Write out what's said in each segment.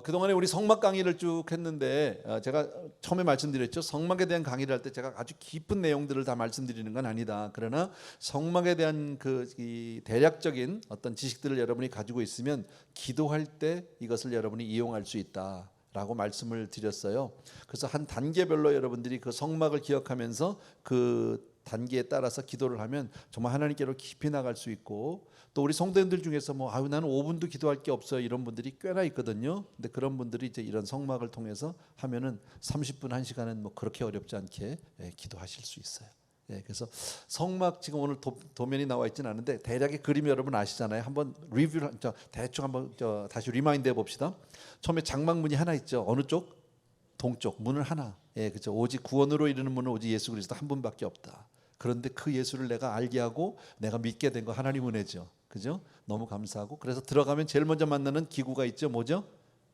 그동안에 우리 성막 강의를 쭉 했는데 제가 처음에 말씀드렸죠. 성막에 대한 강의를 할 때 제가 아주 깊은 내용들을 다 말씀드리는 건 아니다. 그러나 성막에 대한 이 대략적인 어떤 지식들을 여러분이 가지고 있으면 기도할 때 이것을 여러분이 이용할 수 있다 라고 말씀을 드렸어요. 그래서 한 단계별로 여러분들이 그 성막을 기억하면서 그 단계에 따라서 기도를 하면 정말 하나님께로 깊이 나갈 수 있고, 또 우리 성도님들 중에서 나는 5분도 기도할 게 없어요 이런 분들이 꽤나 있거든요. 근데 그런 분들이 이제 이런 성막을 통해서 하면은 30분 1시간은 그렇게 어렵지 않게 기도하실 수 있어요. 그래서 성막 지금 오늘 도면이 나와 있지는 않은데 대략의 그림 여러분 아시잖아요. 한번 리뷰를 대충 한번 다시 리마인드 해봅시다. 처음에 장막문이 하나 있죠. 어느 쪽? 동쪽 문은 하나. 그렇죠. 오직 구원으로 이르는 문은 오직 예수 그리스도 한 분밖에 없다. 그런데 그 예수를 내가 알게 하고 내가 믿게 된 거 하나님 은혜죠. 그죠? 너무 감사하고, 그래서 들어가면 제일 먼저 만나는 기구가 있죠. 뭐죠?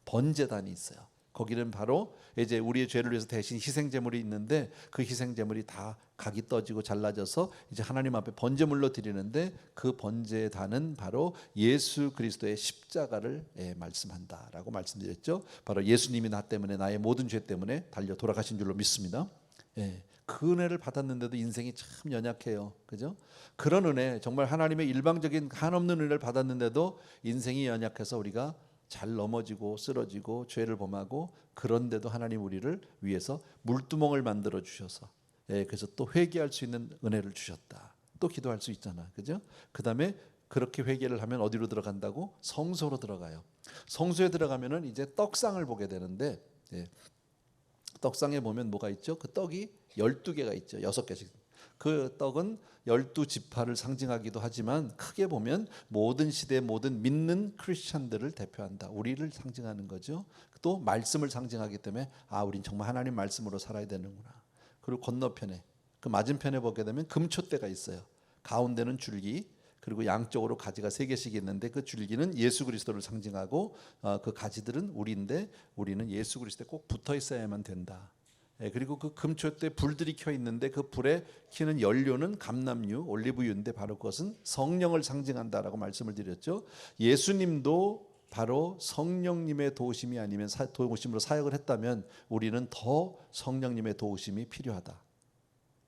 번제단이 있어요. 거기는 바로 이제 우리의 죄를 위해서 대신 희생제물이 있는데 그 희생제물이 다 각이 떠지고 잘라져서 이제 하나님 앞에 번제물로 드리는데, 그 번제단은 바로 예수 그리스도의 십자가를 말씀한다라고 말씀드렸죠. 바로 예수님이 나 때문에, 나의 모든 죄 때문에 달려 돌아가신 줄로 믿습니다. 그 은혜를 받았는데도 인생이 참 연약해요. 그죠? 그런 은혜, 정말 하나님의 일방적인 한없는 은혜를 받았는데도 인생이 연약해서 우리가 잘 넘어지고 쓰러지고 죄를 범하고, 그런데도 하나님 우리를 위해서 물두멍을 만들어 주셔서 그래서 또 회개할 수 있는 은혜를 주셨다. 또 기도할 수 있잖아. 그죠? 그다음에 그렇게 회개를 하면 어디로 들어간다고? 성소로 들어가요. 성소에 들어가면은 이제 떡상을 보게 되는데, 떡상에 보면 뭐가 있죠? 그 떡이 12개가 있죠. 6개씩. 그 떡은 12지파를 상징하기도 하지만 크게 보면 모든 시대 모든 믿는 크리스찬들을 대표한다. 우리를 상징하는 거죠. 또 말씀을 상징하기 때문에 우린 정말 하나님 말씀으로 살아야 되는구나. 그리고 건너편에, 그 맞은편에 보게 되면 금촛대가 있어요. 가운데는 줄기, 그리고 양쪽으로 가지가 3개씩 있는데 그 줄기는 예수 그리스도를 상징하고 그 가지들은 우리인데 우리는 예수 그리스도에 꼭 붙어 있어야만 된다. 그리고 그 금초대 불들이 켜 있는데 그 불에 켜는 연료는 감람유, 올리브유인데 바로 그것은 성령을 상징한다라고 말씀을 드렸죠. 예수님도 바로 성령님의 도우심이 아니면 도우심으로 사역을 했다면 우리는 더 성령님의 도우심이 필요하다.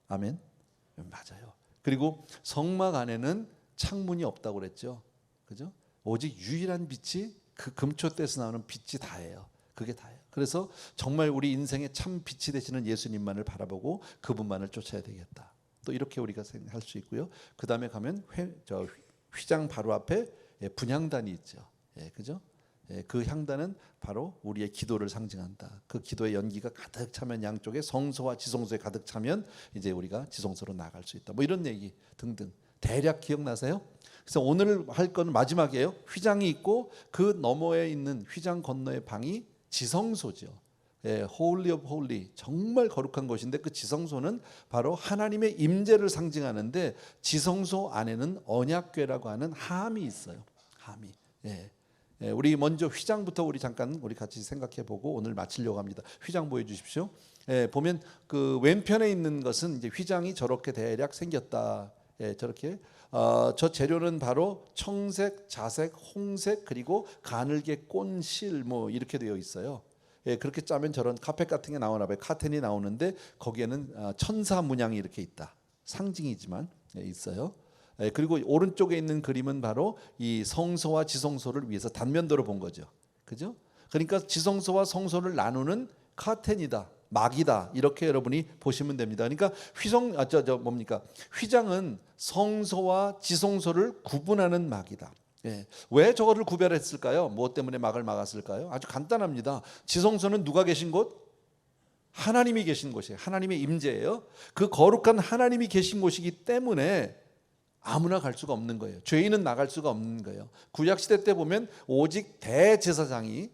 아멘. 맞아요. 그리고 성막 안에는 창문이 없다고 그랬죠. 그죠? 오직 유일한 빛이 그 금초대에서 나오는 빛이 다예요. 그게 다예요. 그래서 정말 우리 인생의 참 빛이 되시는 예수님만을 바라보고 그분만을 쫓아야 되겠다. 또 이렇게 우리가 생각할 수 있고요. 그 다음에 가면 휘장 바로 앞에 분향단이 있죠. 그죠? 그 향단은 바로 우리의 기도를 상징한다. 그 기도의 연기가 가득 차면, 양쪽에 성소와 지성소에 가득 차면 이제 우리가 지성소로 나갈 수 있다. 이런 얘기 등등 대략 기억나세요? 그래서 오늘 할 건 마지막이에요. 휘장이 있고 그 너머에 있는 휘장 건너의 방이 지성소죠. Holy of Holy, 정말 거룩한 곳인데 그 지성소는 바로 하나님의 임재를 상징하는데, 지성소 안에는 언약궤라고 하는 함이 있어요. 함이. 우리 먼저 휘장부터 우리 같이 생각해보고 오늘 마치려고 합니다. 휘장 보여주십시오. 보면 그 왼편에 있는 것은 이제 휘장이 저렇게 대략 생겼다. 저렇게 저 재료는 바로 청색, 자색, 홍색, 그리고 가늘게 꼰실 이렇게 되어 있어요. 그렇게 짜면 저런 카펫 같은 게 나오나 봐요. 카텐이 나오는데 거기에는 천사 문양이 이렇게 있다. 상징이지만 있어요. 그리고 오른쪽에 있는 그림은 바로 이 성소와 지성소를 위해서 단면도로 본 거죠. 그죠? 그러니까 지성소와 성소를 나누는 카텐이다, 막이다, 이렇게 여러분이 보시면 됩니다. 그러니까 휘장은 성소와 지성소를 구분하는 막이다. 왜 저거를 구별했을까요? 무엇 때문에 막을 막았을까요? 아주 간단합니다. 지성소는 누가 계신 곳? 하나님이 계신 곳이에요. 하나님의 임재예요. 그 거룩한 하나님이 계신 곳이기 때문에 아무나 갈 수가 없는 거예요. 죄인은 나갈 수가 없는 거예요. 구약시대 때 보면 오직 대제사장이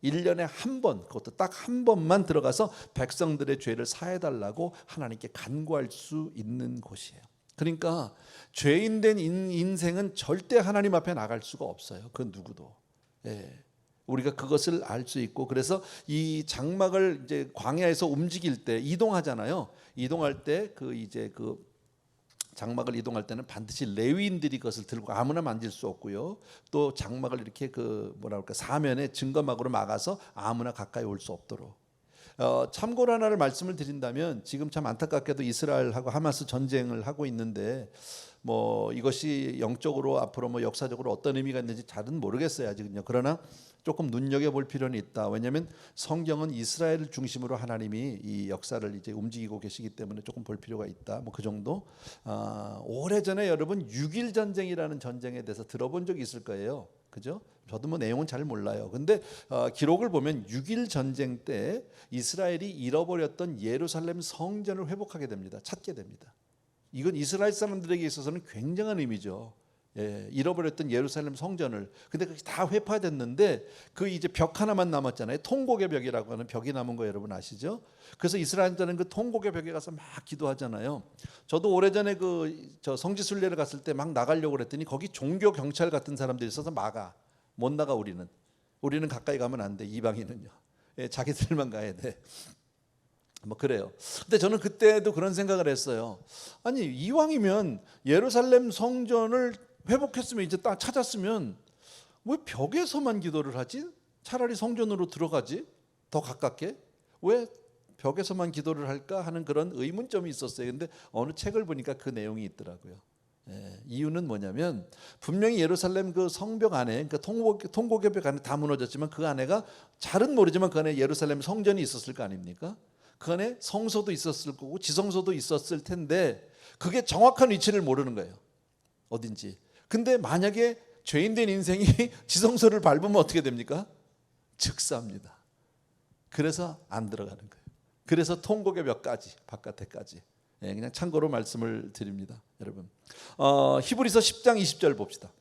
1년에 한 번, 그것도 딱 한 번만 들어가서 백성들의 죄를 사해달라고 하나님께 간구할 수 있는 곳이에요. 그러니까 죄인된 인생은 절대 하나님 앞에 나갈 수가 없어요. 그 누구도. 우리가 그것을 알 수 있고, 그래서 이 장막을 이제 광야에서 움직일 때 이동하잖아요. 이동할 때 그 장막을 이동할 때는 반드시 레위인들이 그것을 들고 아무나 만질 수 없고요. 또 장막을 이렇게 그 뭐랄까 사면에 증거막으로 막아서 아무나 가까이 올 수 없도록. 참고로 하나를 말씀을 드린다면 지금 참 안타깝게도 이스라엘하고 하마스 전쟁을 하고 있는데 뭐 이것이 영적으로 앞으로 뭐 역사적으로 어떤 의미가 있는지 잘은 모르겠어요 아직은요. 그러나 조금 눈여겨볼 필요는 있다. 왜냐하면 성경은 이스라엘을 중심으로 하나님이 이 역사를 이제 움직이고 계시기 때문에 조금 볼 필요가 있다. 뭐 그 정도. 오래전에 여러분 6.1 전쟁이라는 전쟁에 대해서 들어본 적이 있을 거예요. 그죠? 저도 뭐 내용은 잘 몰라요. 근데 기록을 보면 6.1 전쟁 때 이스라엘이 잃어버렸던 예루살렘 성전을 회복하게 됩니다. 찾게 됩니다. 이건 이스라엘 사람들에게 있어서는 굉장한 의미죠. 잃어버렸던 예루살렘 성전을. 근데 그게 다 회파됐는데 그 이제 벽 하나만 남았잖아요. 통곡의 벽이라고 하는 벽이 남은 거 여러분 아시죠? 그래서 이스라엘들은 그 통곡의 벽에 가서 막 기도하잖아요. 저도 오래전에 저 성지순례를 갔을 때 막 나가려고 그랬더니 거기 종교 경찰 같은 사람들이 있어서 막아. 못 나가 우리는 가까이 가면 안 돼. 이방인은요. 자기들만 가야 돼. 뭐 그래요. 근데 저는 그때도 그런 생각을 했어요. 아니 이왕이면 예루살렘 성전을 회복했으면 이제 딱 찾았으면 왜 벽에서만 기도를 하지? 차라리 성전으로 들어가지 더 가깝게. 왜 벽에서만 기도를 할까 하는 그런 의문점이 있었어요. 근데 어느 책을 보니까 그 내용이 있더라고요. 이유는 뭐냐면 분명히 예루살렘 그 성벽 안에 그러니까 통곡의 벽 안에 다 무너졌지만 그 안에가 잘은 모르지만 그 안에 예루살렘 성전이 있었을 거 아닙니까? 그 안에 성소도 있었을 거고 지성소도 있었을 텐데 그게 정확한 위치를 모르는 거예요. 어딘지. 근데 만약에 죄인된 인생이 지성소를 밟으면 어떻게 됩니까? 즉사합니다. 그래서 안 들어가는 거예요. 그래서 통곡의 벽까지 바깥에까지. 그냥 참고로 말씀을 드립니다, 여러분. 히브리서 10장 20절 봅시다.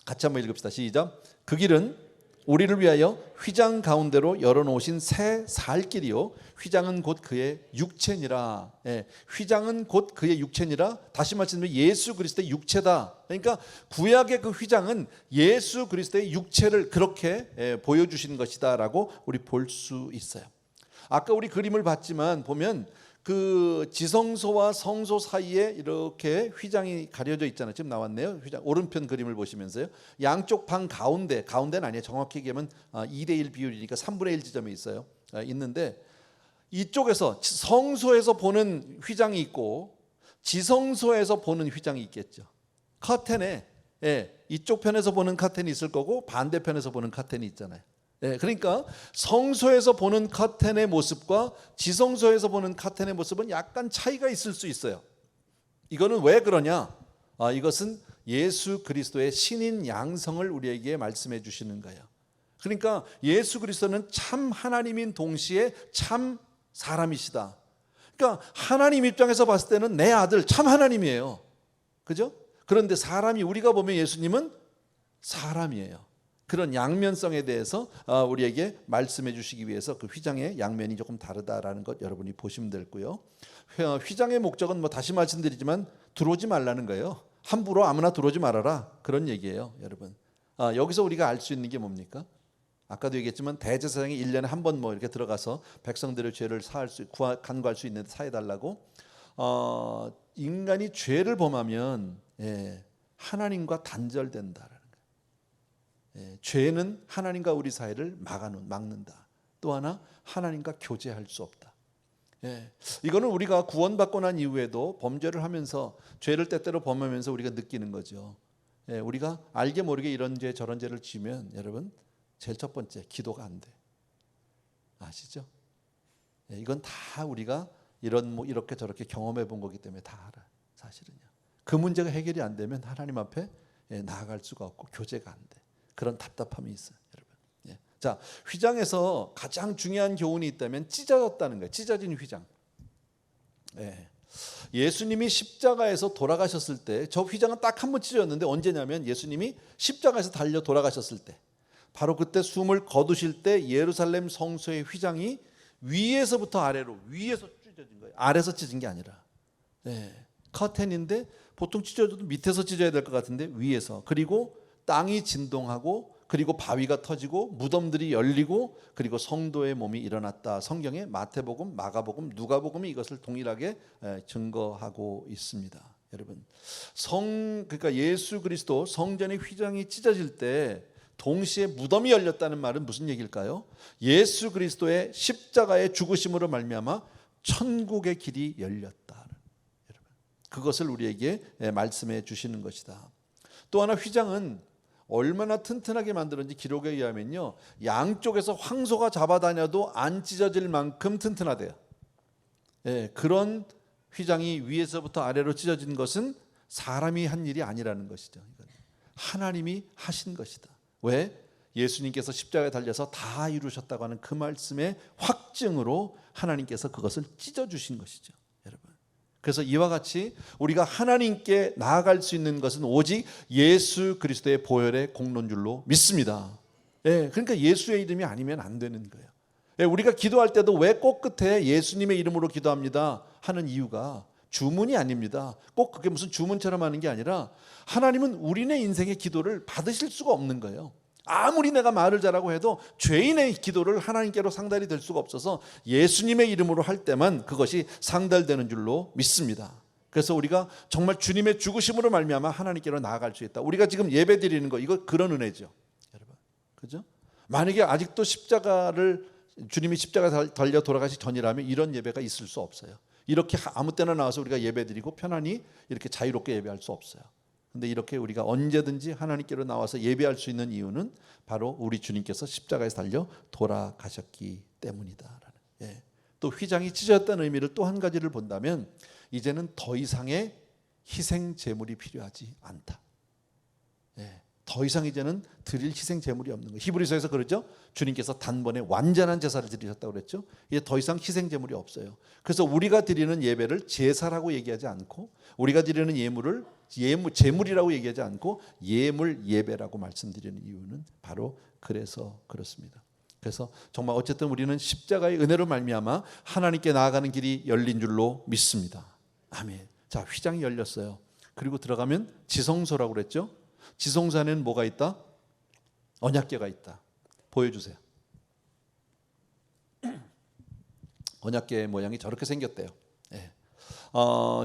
같이 한번 읽읍시다. 시작. 그 길은 우리를 위하여 휘장 가운데로 열어놓으신 새 살 길이요 휘장은 곧 그의 육체니라. 휘장은 곧 그의 육체니라. 다시 말씀드리면 예수 그리스도의 육체다. 그러니까 구약의 그 휘장은 예수 그리스도의 육체를 그렇게 보여주신 것이다라고 우리 볼 수 있어요. 아까 우리 그림을 봤지만 보면 그 지성소와 성소 사이에 이렇게 휘장이 가려져 있잖아요. 지금 나왔네요. 휘장 오른편 그림을 보시면서요. 양쪽 방 가운데는 아니에요. 정확히 얘기하면 2대1 비율이니까 3분의 1 지점에 있어요. 있는데 이쪽에서 성소에서 보는 휘장이 있고 지성소에서 보는 휘장이 있겠죠. 커튼에 이쪽 편에서 보는 커튼이 있을 거고 반대편에서 보는 커튼이 있잖아요. 그러니까 성소에서 보는 커튼의 모습과 지성소에서 보는 커튼의 모습은 약간 차이가 있을 수 있어요. 이거는 왜 그러냐? 이것은 예수 그리스도의 신인 양성을 우리에게 말씀해 주시는 거예요. 그러니까 예수 그리스도는 참 하나님인 동시에 참 사람이시다. 그러니까 하나님 입장에서 봤을 때는 내 아들 참 하나님이에요. 그죠? 그런데 사람이 우리가 보면 예수님은 사람이에요. 그런 양면성에 대해서 우리에게 말씀해 주시기 위해서 그 휘장의 양면이 조금 다르다라는 것 여러분이 보시면 되고요. 휘장의 목적은 뭐 다시 말씀드리지만 들어오지 말라는 거예요. 함부로 아무나 들어오지 말아라 그런 얘기예요, 여러분. 여기서 우리가 알 수 있는 게 뭡니까? 아까도 얘기했지만 대제사장이 1년에 한 번 뭐 이렇게 들어가서 백성들의 죄를 간구할 수 있는데 사해달라고. 인간이 죄를 범하면 하나님과 단절된다. 죄는 하나님과 우리 사이를 막는다. 또 하나 하나님과 교제할 수 없다. 이거는 우리가 구원받고 난 이후에도 범죄를 하면서 죄를 때때로 범하면서 우리가 느끼는 거죠. 우리가 알게 모르게 이런 죄 저런 죄를 지으면 여러분 제일 첫 번째 기도가 안 돼. 아시죠? 이건 다 우리가 이렇게 저렇게 경험해 본 거기 때문에 다 알아. 사실은요. 그 문제가 해결이 안 되면 하나님 앞에 나아갈 수가 없고 교제가 안 돼. 그런 답답함이 있어요, 여러분. 자, 휘장에서 가장 중요한 교훈이 있다면 찢어졌다는 거예요. 찢어진 휘장. 예수님이 십자가에서 돌아가셨을 때 저 휘장은 딱 한 번 찢어졌는데 언제냐면 예수님이 십자가에서 달려 돌아가셨을 때 바로 그때 숨을 거두실 때 예루살렘 성소의 휘장이 위에서부터 아래로 위에서 찢어진 거예요. 아래서 찢은 게 아니라. 커튼인데 보통 찢어져도 밑에서 찢어야 될 것 같은데 위에서. 그리고 땅이 진동하고 그리고 바위가 터지고 무덤들이 열리고 그리고 성도의 몸이 일어났다. 성경에 마태복음, 마가복음, 누가복음이 이것을 동일하게 증거하고 있습니다. 여러분, 그러니까 예수 그리스도 성전의 휘장이 찢어질 때 동시에 무덤이 열렸다는 말은 무슨 얘기일까요? 예수 그리스도의 십자가의 죽으심으로 말미암아 천국의 길이 열렸다. 여러분, 그것을 우리에게 말씀해 주시는 것이다. 또 하나 휘장은 얼마나 튼튼하게 만들었는지 기록에 의하면요, 양쪽에서 황소가 잡아다녀도 안 찢어질 만큼 튼튼하대요. 그런 휘장이 위에서부터 아래로 찢어진 것은 사람이 한 일이 아니라는 것이죠. 하나님이 하신 것이다. 왜? 예수님께서 십자가에 달려서 다 이루셨다고 하는 그 말씀의 확증으로 하나님께서 그것을 찢어주신 것이죠. 여러분, 그래서 이와 같이 우리가 하나님께 나아갈 수 있는 것은 오직 예수 그리스도의 보혈의 공로인 줄로 믿습니다. 그러니까 예수의 이름이 아니면 안 되는 거예요. 우리가 기도할 때도 왜 꼭 끝에 예수님의 이름으로 기도합니다 하는 이유가 주문이 아닙니다. 꼭 그게 무슨 주문처럼 하는 게 아니라 하나님은 우리네 인생의 기도를 받으실 수가 없는 거예요. 아무리 내가 말을 잘하고 해도 죄인의 기도를 하나님께로 상달이 될 수가 없어서 예수님의 이름으로 할 때만 그것이 상달되는 줄로 믿습니다. 그래서 우리가 정말 주님의 죽으심으로 말미암아 하나님께로 나아갈 수 있다. 우리가 지금 예배 드리는 거, 이거 그런 은혜죠, 여러분. 그죠? 만약에 아직도 주님이 십자가에 달려 돌아가시 전이라면 이런 예배가 있을 수 없어요. 이렇게 아무 때나 나와서 우리가 예배 드리고 편안히 이렇게 자유롭게 예배할 수 없어요. 근데 이렇게 우리가 언제든지 하나님께로 나와서 예배할 수 있는 이유는 바로 우리 주님께서 십자가에서 달려 돌아가셨기 때문이다. 또 휘장이 찢어졌다는 의미를 또 한 가지를 본다면 이제는 더 이상의 희생 제물이 필요하지 않다. 더 이상 이제는 드릴 희생 제물이 없는 거예요. 히브리서에서 그러죠. 주님께서 단번에 완전한 제사를 드리셨다고 그랬죠. 이제 더 이상 희생 제물이 없어요. 그래서 우리가 드리는 예배를 제사라고 얘기하지 않고, 우리가 드리는 제물이라고 얘기하지 않고 예물 예배라고 말씀드리는 이유는 바로 그래서 그렇습니다. 그래서 정말 어쨌든 우리는 십자가의 은혜로 말미암아 하나님께 나아가는 길이 열린 줄로 믿습니다. 아멘. 자, 휘장이 열렸어요. 그리고 들어가면 지성소라고 그랬죠. 지성소 안에는 뭐가 있다? 언약궤가 있다. 보여주세요. 언약궤 모양이 저렇게 생겼대요.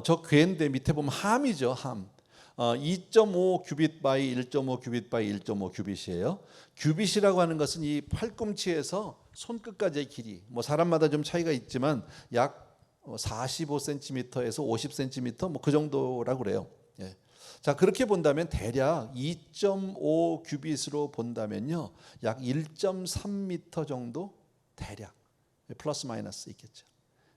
저 궤인데 밑에 보면 함이죠. 함. 2.5 규빗 바이 1.5 규빗 바이 1.5 규빗이에요. 규빗이라고 하는 것은 이 팔꿈치에서 손끝까지의 길이, 뭐 사람마다 좀 차이가 있지만 약 45cm에서 50cm 뭐 그 정도라고 그래요. 자, 그렇게 본다면 대략 2.5 규빗으로 본다면요, 약 1.3m 정도 대략 플러스 마이너스 있겠죠.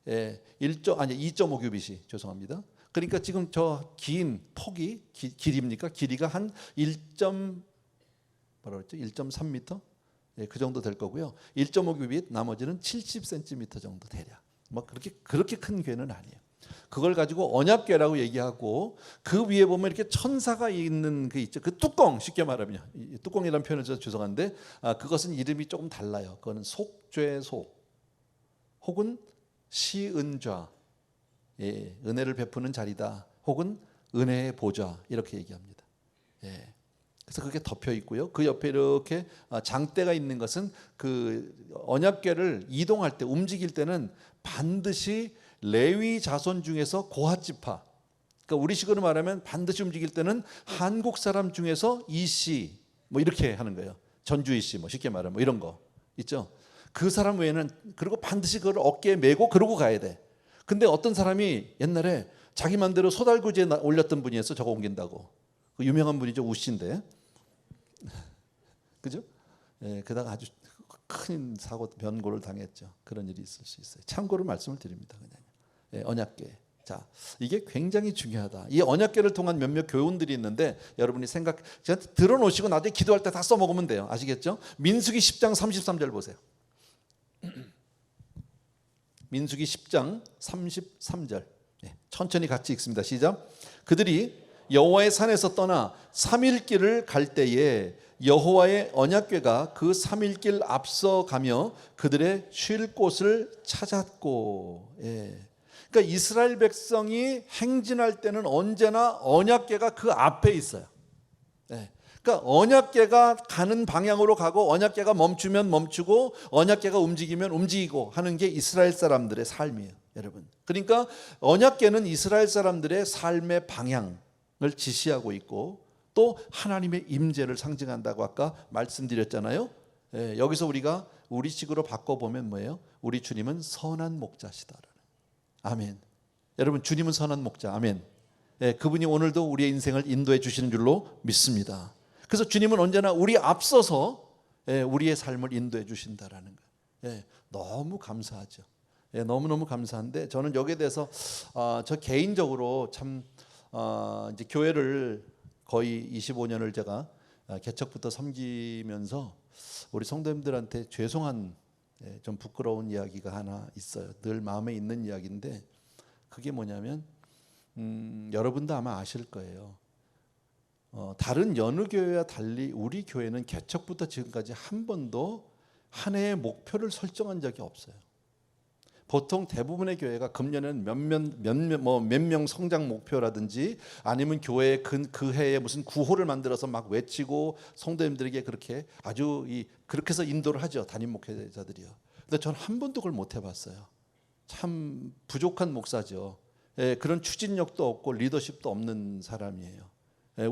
2.5 규빗이 죄송합니다. 그러니까 지금 저 긴 폭이 길입니까? 길이가 한 1.3m? 그 정도 될 거고요. 1.5 규빗, 나머지는 70cm 정도 대략. 뭐 그렇게 큰 궤는 아니에요. 그걸 가지고 언약궤라고 얘기하고 그 위에 보면 이렇게 천사가 있는 그 있죠. 그 뚜껑, 쉽게 말하면 뚜껑이라는 표현을 써서 죄송한데 그것은 이름이 조금 달라요. 그거는 속죄소 혹은 시은좌, 은혜를 베푸는 자리다. 혹은 은혜의 보좌 이렇게 얘기합니다. 그래서 그게 덮여 있고요. 그 옆에 이렇게 장대가 있는 것은 그 언약궤를 이동할 때, 움직일 때는 반드시 레위 자손 중에서 고핫지파, 그러니까 우리식으로 말하면 반드시 움직일 때는 한국 사람 중에서 이씨 뭐 이렇게 하는 거예요. 전주 이씨 뭐 쉽게 말하면 뭐 이런 거 있죠. 그 사람 외에는, 그리고 반드시 그걸 어깨에 메고 그러고 가야 돼. 근데 어떤 사람이 옛날에 자기 맘대로 소달구지에 올렸던 분이 있어. 저거 옮긴다고. 그 유명한 분이죠. 우씨인데 그죠? 그다가 아주 큰 사고 변고를 당했죠. 그런 일이 있을 수 있어요. 참고로 말씀을 드립니다. 그냥. 언약궤. 자, 이게 굉장히 중요하다. 이 언약궤를 통한 몇몇 교훈들이 있는데 여러분이 들어놓으시고 나중에 기도할 때 다 써먹으면 돼요. 아시겠죠? 민수기 10장 33절 보세요. 민수기 10장 33절. 천천히 같이 읽습니다. 시작. 그들이 여호와의 산에서 떠나 3일 길을 갈 때에 여호와의 언약궤가 그 3일 길 앞서가며 그들의 쉴 곳을 찾았고. 그러니까 이스라엘 백성이 행진할 때는 언제나 언약궤가 그 앞에 있어요. 그러니까 언약궤가 가는 방향으로 가고 언약궤가 멈추면 멈추고 언약궤가 움직이면 움직이고 하는 게 이스라엘 사람들의 삶이에요, 여러분. 그러니까 언약궤는 이스라엘 사람들의 삶의 방향을 지시하고 있고 또 하나님의 임재를 상징한다고 아까 말씀드렸잖아요. 여기서 우리가 우리식으로 바꿔보면 뭐예요? 우리 주님은 선한 목자시다라는. 아멘. 여러분, 주님은 선한 목자. 아멘. 그분이 오늘도 우리의 인생을 인도해 주시는 줄로 믿습니다. 그래서 주님은 언제나 우리 앞서서 우리의 삶을 인도해 주신다라는 거예요. 너무 감사하죠. 너무너무 감사한데 저는 여기에 대해서 저 개인적으로 참 이제 교회를 거의 25년을 제가 개척부터 섬기면서 우리 성도님들한테 죄송한 좀 부끄러운 이야기가 하나 있어요. 늘 마음에 있는 이야기인데 그게 뭐냐면 여러분도 아마 아실 거예요. 다른 여느 교회와 달리 우리 교회는 개척부터 지금까지 한 번도 한 해의 목표를 설정한 적이 없어요. 보통 대부분의 교회가 금년에는 몇 명 성장 목표라든지 아니면 교회에 그 해에 무슨 구호를 만들어서 막 외치고 성도님들에게 그렇게 아주 그렇게 해서 인도를 하죠, 담임 목회자들이요. 근데 저는 한 번도 그걸 못 해봤어요. 참 부족한 목사죠. 그런 추진력도 없고 리더십도 없는 사람이에요.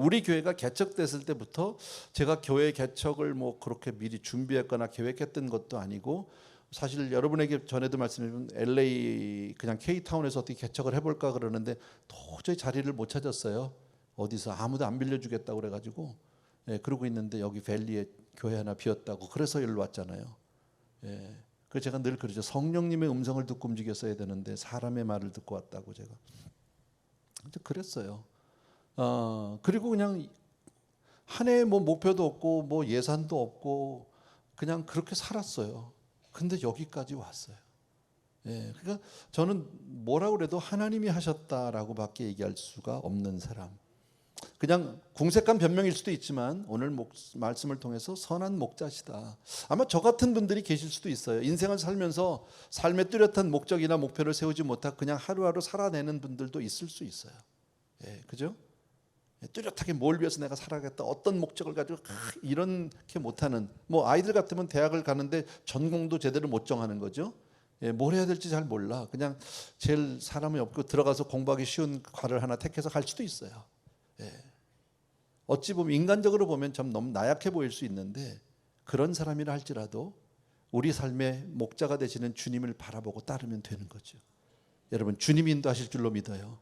우리 교회가 개척됐을 때부터 제가 교회 개척을 뭐 그렇게 미리 준비했거나 계획했던 것도 아니고 사실 여러분에게 전에도 말씀드린 LA 그냥 K타운에서 어떻게 개척을 해볼까 그러는데 도저히 자리를 못 찾았어요. 어디서 아무도 안 빌려주겠다고 그래가지고 그러고 있는데 여기 밸리에 교회 하나 비었다고 그래서 여기로 왔잖아요. 그래서 제가 늘 그러죠. 성령님의 음성을 듣고 움직였어야 되는데 사람의 말을 듣고 왔다고 제가 그랬어요. 그리고 그냥 한 해에 뭐 목표도 없고 뭐 예산도 없고 그냥 그렇게 살았어요. 근데 여기까지 왔어요. 그러니까 저는 뭐라고 그래도 하나님이 하셨다라고밖에 얘기할 수가 없는 사람. 그냥 궁색한 변명일 수도 있지만 오늘 말씀을 통해서 선한 목자시다. 아마 저 같은 분들이 계실 수도 있어요. 인생을 살면서 삶의 뚜렷한 목적이나 목표를 세우지 못하고 그냥 하루하루 살아내는 분들도 있을 수 있어요. 그죠? 뚜렷하게 뭘 위해서 내가 살아야겠다, 어떤 목적을 가지고 이렇게 못하는, 뭐 아이들 같으면 대학을 가는데 전공도 제대로 못 정하는 거죠. 뭘 해야 될지 잘 몰라. 그냥 제일 사람이 없고 들어가서 공부하기 쉬운 과를 하나 택해서 갈 수도 있어요. 어찌 보면 인간적으로 보면 좀 너무 나약해 보일 수 있는데 그런 사람이라 할지라도 우리 삶의 목자가 되시는 주님을 바라보고 따르면 되는 거죠. 여러분, 주님이 인도하실 줄로 믿어요.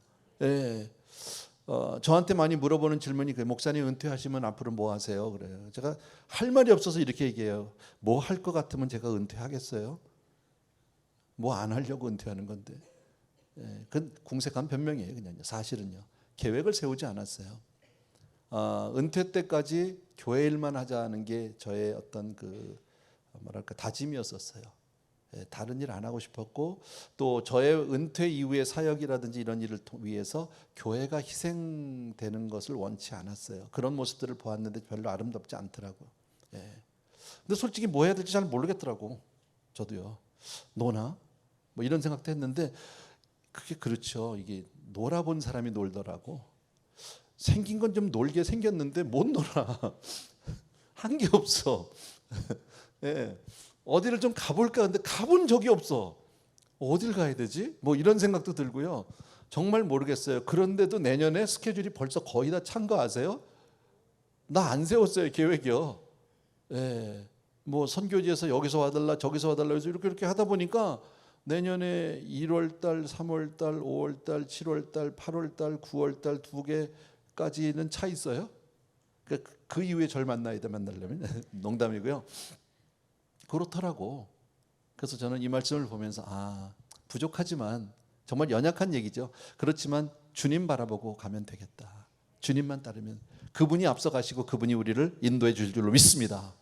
저한테 많이 물어보는 질문이 그 목사님 은퇴하시면 앞으로 뭐 하세요? 그래요. 제가 할 말이 없어서 이렇게 얘기해요. 뭐 할 것 같으면 제가 은퇴하겠어요? 뭐 안 하려고 은퇴하는 건데. 그건 궁색한 변명이에요. 그냥요. 사실은요. 계획을 세우지 않았어요. 은퇴 때까지 교회 일만 하자는 게 저의 어떤 그 뭐랄까 다짐이었었어요. 다른 일 안 하고 싶었고 또 저의 은퇴 이후의 사역이라든지 이런 일을 위해서 교회가 희생되는 것을 원치 않았어요. 그런 모습들을 보았는데 별로 아름답지 않더라고요. 근데 솔직히 뭐 해야 될지 잘 모르겠더라고. 저도요. 노나? 뭐 이런 생각도 했는데 그게 그렇죠. 이게 놀아본 사람이 놀더라고. 생긴 건 좀 놀게 생겼는데 못 놀아. 한 게 없어. 어디를 좀 가볼까 근데 가본 적이 없어. 어딜 가야 되지? 뭐 이런 생각도 들고요. 정말 모르겠어요. 그런데도 내년에 스케줄이 벌써 거의 다 찬 거 아세요? 나 안 세웠어요, 계획이요. 뭐 선교지에서 여기서 와달라 저기서 와달라 해서 이렇게 하다 보니까 내년에 1월달, 3월달, 5월달, 7월달, 8월달, 9월달 2개까지는 차 있어요. 그 이후에 절 만나야 돼, 만나려면. 농담이고요. 그렇더라고. 그래서 저는 이 말씀을 보면서 부족하지만 정말 연약한 얘기죠. 그렇지만 주님 바라보고 가면 되겠다. 주님만 따르면 그분이 앞서 가시고 그분이 우리를 인도해 줄 줄로 믿습니다.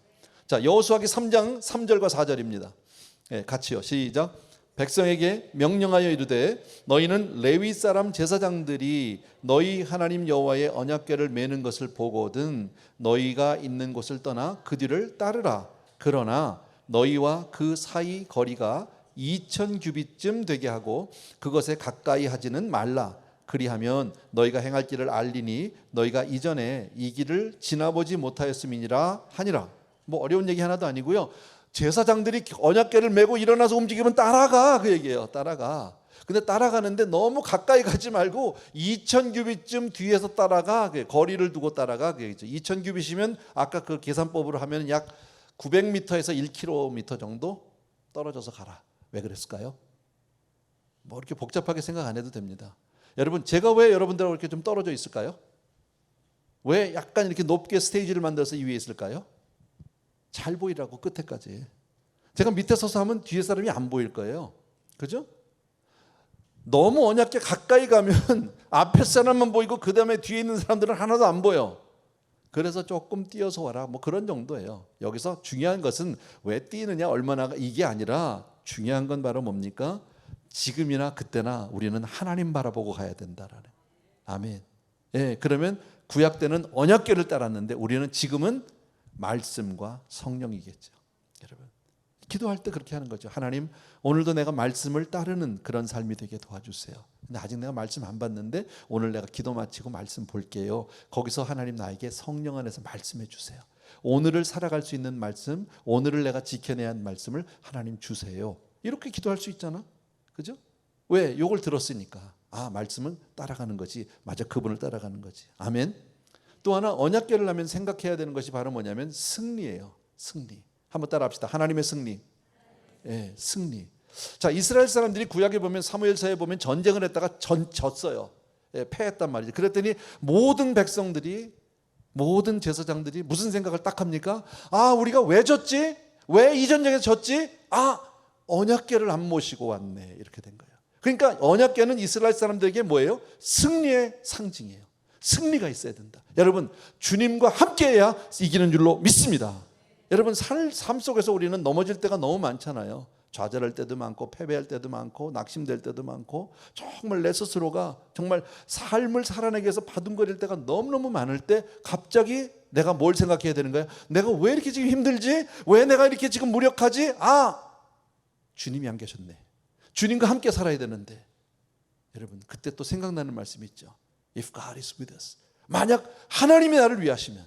자, 여호수아기 3장 3절과 4절입니다. 같이요. 시작. 백성에게 명령하여 이르되 너희는 레위 사람 제사장들이 너희 하나님 여호와의 언약궤를 메는 것을 보거든 너희가 있는 곳을 떠나 그 뒤를 따르라. 그러나 너희와 그 사이 거리가 2000규빗쯤 되게 하고 그것에 가까이 하지는 말라. 그리하면 너희가 행할 길을 알리니 너희가 이전에 이 길을 지나보지 못하였음이니라 하니라. 뭐 어려운 얘기 하나도 아니고요. 제사장들이 언약궤를 메고 일어나서 움직이면 따라가, 그 얘기예요. 따라가. 근데 따라가는데 너무 가까이 가지 말고 2000규빗쯤 뒤에서 따라가. 거리를 두고 따라가. 그얘기죠. 2000규빗이면 아까 그 계산법으로 하면 약 900m에서 1km 정도 떨어져서 가라. 왜 그랬을까요? 뭐 이렇게 복잡하게 생각 안 해도 됩니다. 여러분, 제가 왜 여러분들하고 이렇게 좀 떨어져 있을까요? 왜 약간 이렇게 높게 스테이지를 만들어서 이 위에 있을까요? 잘 보이라고, 끝에까지. 제가 밑에 서서 하면 뒤에 사람이 안 보일 거예요. 그죠? 너무 언약궤 가까이 가면 앞에 사람만 보이고 그 다음에 뒤에 있는 사람들은 하나도 안 보여. 그래서 조금 뛰어서 와라, 뭐 그런 정도예요. 여기서 중요한 것은 왜 뛰느냐, 얼마나, 이게 아니라 중요한 건 바로 뭡니까? 지금이나 그때나 우리는 하나님 바라보고 가야 된다라는. 아멘. 예, 그러면 구약 때는 언약궤를 따랐는데 우리는 지금은 말씀과 성령이겠죠. 여러분, 기도할 때 그렇게 하는 거죠. 하나님, 오늘도 내가 말씀을 따르는 그런 삶이 되게 도와주세요. 근데 아직 내가 말씀 안 봤는데 오늘 내가 기도 마치고 말씀 볼게요. 거기서 하나님 나에게 성령 안에서 말씀해 주세요. 오늘을 살아갈 수 있는 말씀, 오늘을 내가 지켜내야 하는 말씀을 하나님 주세요. 이렇게 기도할 수 있잖아. 그죠? 왜? 요걸 들었으니까. 아, 말씀은 따라가는 거지. 맞아, 그분을 따라가는 거지. 아멘. 또 하나, 언약궤를 하면 생각해야 되는 것이 바로 뭐냐면 승리예요. 승리. 한번 따라합시다. 하나님의 승리. 예, 승리. 자, 이스라엘 사람들이 구약에 보면, 사무엘서에 보면 전쟁을 했다가 졌어요. 예, 패했단 말이죠. 그랬더니 모든 백성들이, 모든 제사장들이 무슨 생각을 딱 합니까? 아, 우리가 왜 졌지? 왜 이 전쟁에서 졌지? 아, 언약궤를 안 모시고 왔네. 이렇게 된 거예요. 그러니까 언약궤는 이스라엘 사람들에게 뭐예요? 승리의 상징이에요. 승리가 있어야 된다. 여러분, 주님과 함께해야 이기는 줄로 믿습니다. 여러분, 삶 속에서 우리는 넘어질 때가 너무 많잖아요. 좌절할 때도 많고, 패배할 때도 많고, 낙심될 때도 많고, 정말 내 스스로가 정말 삶을 살아내기 위해서 바둥거릴 때가 너무너무 많을 때 갑자기 내가 뭘 생각해야 되는 거야? 내가 왜 이렇게 지금 힘들지? 왜 내가 이렇게 지금 무력하지? 아, 주님이 안 계셨네. 주님과 함께 살아야 되는데. 여러분, 그때 또 생각나는 말씀이 있죠. If God is with us. 만약 하나님이 나를 위하시면,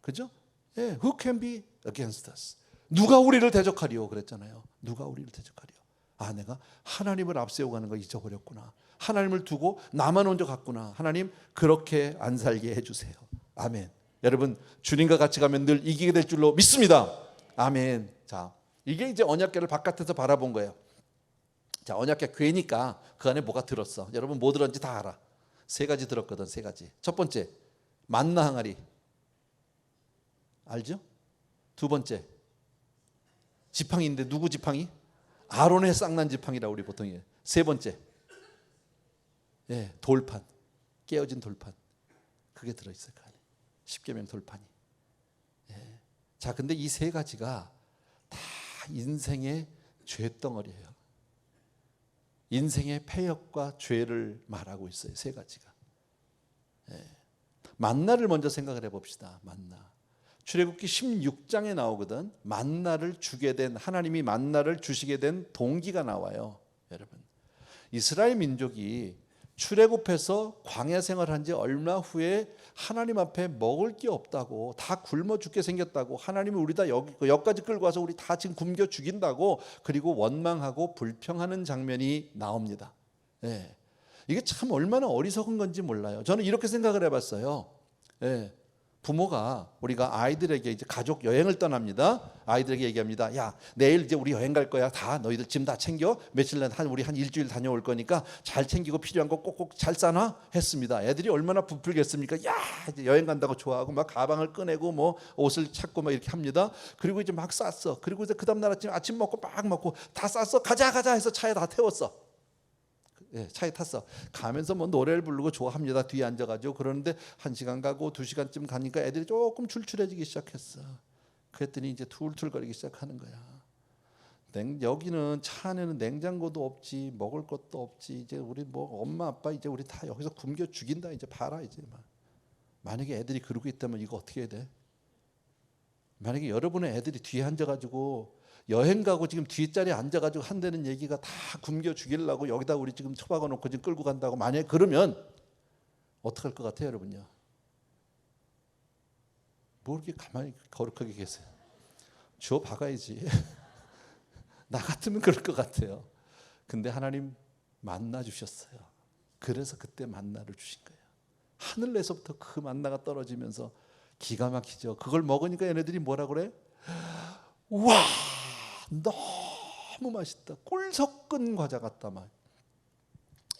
그죠? 예, who can be against us? 누가 우리를 대적하리요? 그랬잖아요. 누가 우리를 대적하리요? 아, 내가 하나님을 앞세우고 가는 거 잊어버렸구나. 하나님을 두고 나만 혼자 갔구나. 하나님, 그렇게 안 살게 해주세요. 아멘. 여러분, 주님과 같이 가면 늘 이기게 될 줄로 믿습니다. 아멘. 자, 이게 이제 언약궤를 바깥에서 바라본 거예요. 자, 언약궤 궤니까 그 안에 뭐가 들었어? 여러분, 뭐 들었는지 다 알아. 3가지 들었거든. 3가지. 첫 번째, 만나 항아리. 알죠? 두 번째, 지팡이인데 누구 지팡이? 아론의 쌍난 지팡이라고 우리 보통 해요. 세 번째, 예, 돌판. 깨어진 돌판. 그게 들어있어요. 그 안에. 십계명 돌판이. 예. 자, 근데 이 3가지가 다 인생의 죄덩어리예요. 인생의 패역과 죄를 말하고 있어요. 3가지가. 예. 만나를 먼저 생각을 해봅시다. 만나. 출애굽기 16장에 나오거든. 만나를 주게 된, 하나님이 만나를 주시게 된 동기가 나와요. 여러분, 이스라엘 민족이 출애굽해서 광야 생활한 지 얼마 후에 하나님 앞에 먹을 게 없다고, 다 굶어 죽게 생겼다고, 하나님이 우리 다 여기까지 끌고 와서 우리 다 지금 굶겨 죽인다고, 그리고 원망하고 불평하는 장면이 나옵니다. 예. 이게 참 얼마나 어리석은 건지 몰라요. 저는 이렇게 생각을 해봤어요. 예. 부모가, 우리가 아이들에게 이제 가족 여행을 떠납니다. 아이들에게 얘기합니다. 야, 내일 이제 우리 여행 갈 거야. 다 너희들 짐 다 챙겨. 며칠 날 우리 한 일주일 다녀올 거니까 잘 챙기고 필요한 거 꼭꼭 잘 싸놔 했습니다. 애들이 얼마나 부풀겠습니까? 야, 이제 여행 간다고 좋아하고 막 가방을 꺼내고 뭐 옷을 찾고 막 이렇게 합니다. 그리고 이제 막 쌌어. 그리고 이제 그다음 날 아침 먹고 막 먹고 다 쌌어. 가자 해서 차에 다 태웠어. 예, 차에 탔어. 가면서 뭐 노래를 부르고 좋아합니다. 뒤에 앉아가지고. 그러는데 1시간 가고 2시간쯤 가니까 애들이 조금 출출해지기 시작했어. 그랬더니 이제 툴툴거리기 시작하는 거야. 여기는 차 안에는 냉장고도 없지, 먹을 것도 없지. 이제 우리 뭐 엄마 아빠 이제 우리 다 여기서 굶겨 죽인다. 이제 봐라 이제 막. 만약에 애들이 그러고 있다면 이거 어떻게 해야 돼? 만약에 여러분의 애들이 뒤에 앉아가지고 여행 가고 지금 뒷자리에 앉아가지고 한다는 얘기가 다 굶겨 죽이려고 여기다 우리 지금 처박아 놓고 지금 끌고 간다고 만약에 그러면 어떡할 것 같아요, 여러분요? 뭐 이렇게 가만히 거룩하게 계세요? 주워 박아야지. 나 같으면 그럴 것 같아요. 근데 하나님 만나 주셨어요. 그래서 그때 만나를 주신 거예요. 하늘에서부터 그 만나가 떨어지면서 기가 막히죠. 그걸 먹으니까 얘네들이 뭐라 그래? 와, 너무 맛있다. 꿀 섞은 과자 같다 말.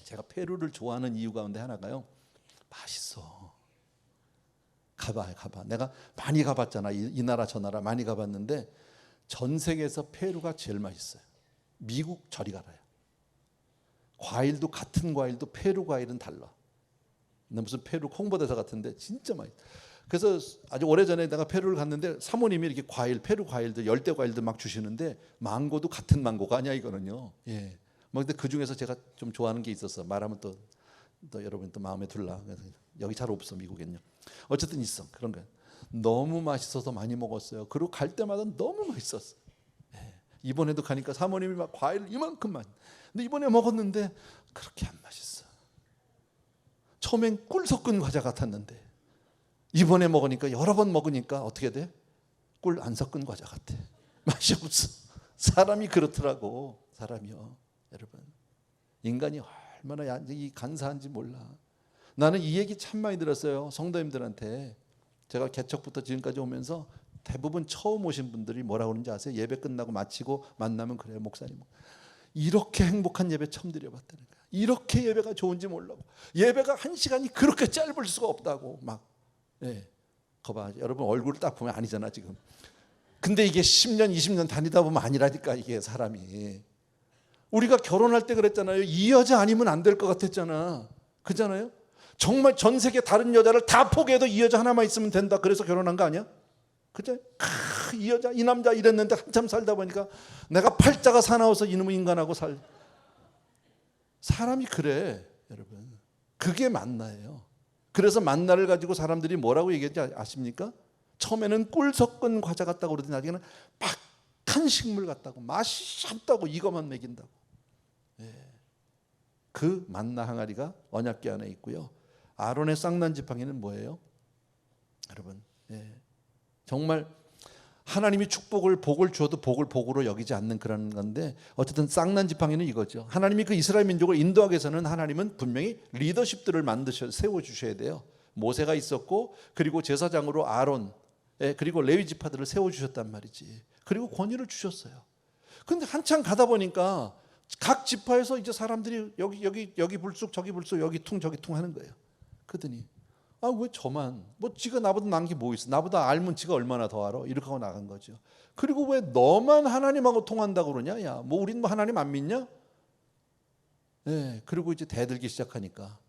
제가 페루를 좋아하는 이유 가운데 하나가요, 맛있어. 가봐. 내가 많이 가봤잖아. 이 나라 저 나라 많이 가봤는데 전 세계에서 페루가 제일 맛있어요. 미국 저리 가라요. 과일도 같은 과일도 페루 과일은 달라. 무슨 페루 홍보대사 같은데 진짜 맛있어. 그래서 아주 오래전에 내가 페루를 갔는데 사모님이 이렇게 과일, 페루 과일들, 열대 과일들 막 주시는데 망고도 같은 망고가 아니야 이거는요. 예. 뭐 근데 그 중에서 제가 좀 좋아하는 게 있었어. 말하면 또 여러분 또 마음에 들라. 그래서 여기 잘 없어 미국엔요. 어쨌든 있어 그런 거. 너무 맛있어서 많이 먹었어요. 그리고 갈 때마다 너무 맛있었어. 예. 이번에도 가니까 사모님이 막 과일 이만큼만. 근데 이번에 먹었는데 그렇게 안 맛있어. 처음엔 꿀 섞은 과자 같았는데 이번에 먹으니까 여러 번 먹으니까 어떻게 돼? 꿀 안 섞은 과자 같아. 맛이 없어. 사람이 그렇더라고. 사람이요. 여러분. 인간이 얼마나 이 간사한지 몰라. 나는 이 얘기 참 많이 들었어요. 성도님들한테. 제가 개척부터 지금까지 오면서 대부분 처음 오신 분들이 뭐라고 그러는지 아세요? 예배 끝나고 마치고 만나면 그래요. 목사님. 이렇게 행복한 예배 처음 드려봤다는 거야. 이렇게 예배가 좋은지 몰라고. 예배가 1시간이 그렇게 짧을 수가 없다고 막. 예. 거봐. 여러분 얼굴을 딱 보면 아니잖아 지금. 근데 이게 10년 20년 다니다 보면 아니라니까 이게 사람이. 우리가 결혼할 때 그랬잖아요. 이 여자 아니면 안 될 것 같았잖아. 그잖아요. 정말 전 세계 다른 여자를 다 포기해도 이 여자 하나만 있으면 된다. 그래서 결혼한 거 아니야? 그죠? 이 여자 이 남자 이랬는데 한참 살다 보니까 내가 팔자가 사나워서 이놈의 인간하고 사람이 그래 여러분. 그게 만나예요. 그래서 만나를 가지고 사람들이 뭐라고 얘기했는지 아십니까? 처음에는 꿀 섞은 과자 같다고 그러더니 나중에는 박한 식물 같다고 맛이 없다고 이것만 먹인다고. 예. 그 만나 항아리가 언약궤 안에 있고요. 아론의 쌍난 지팡이는 뭐예요? 여러분 예. 정말 하나님이 축복을 복을 주어도 복을 복으로 여기지 않는 그런 건데 어쨌든 쌍난 지팡이는 이거죠. 하나님이 그 이스라엘 민족을 인도하기 위해서는 하나님은 분명히 리더십들을 세워주셔야 돼요. 모세가 있었고 그리고 제사장으로 아론 그리고 레위 지파들을 세워주셨단 말이지. 그리고 권위를 주셨어요. 근데 한참 가다 보니까 각 지파에서 이제 사람들이 여기 불쑥 저기 불쑥 여기 퉁 저기 퉁 하는 거예요. 그러더니 아 왜 저만 뭐 지가 나보다 난 게 뭐 있어. 나보다 알면 지가 얼마나 더 알아. 이렇게 하고 나간 거죠. 그리고 왜 너만 하나님하고 통한다고 그러냐. 야 뭐 우린 뭐 하나님 안 믿냐. 네, 그리고 이제 대들기 시작하니까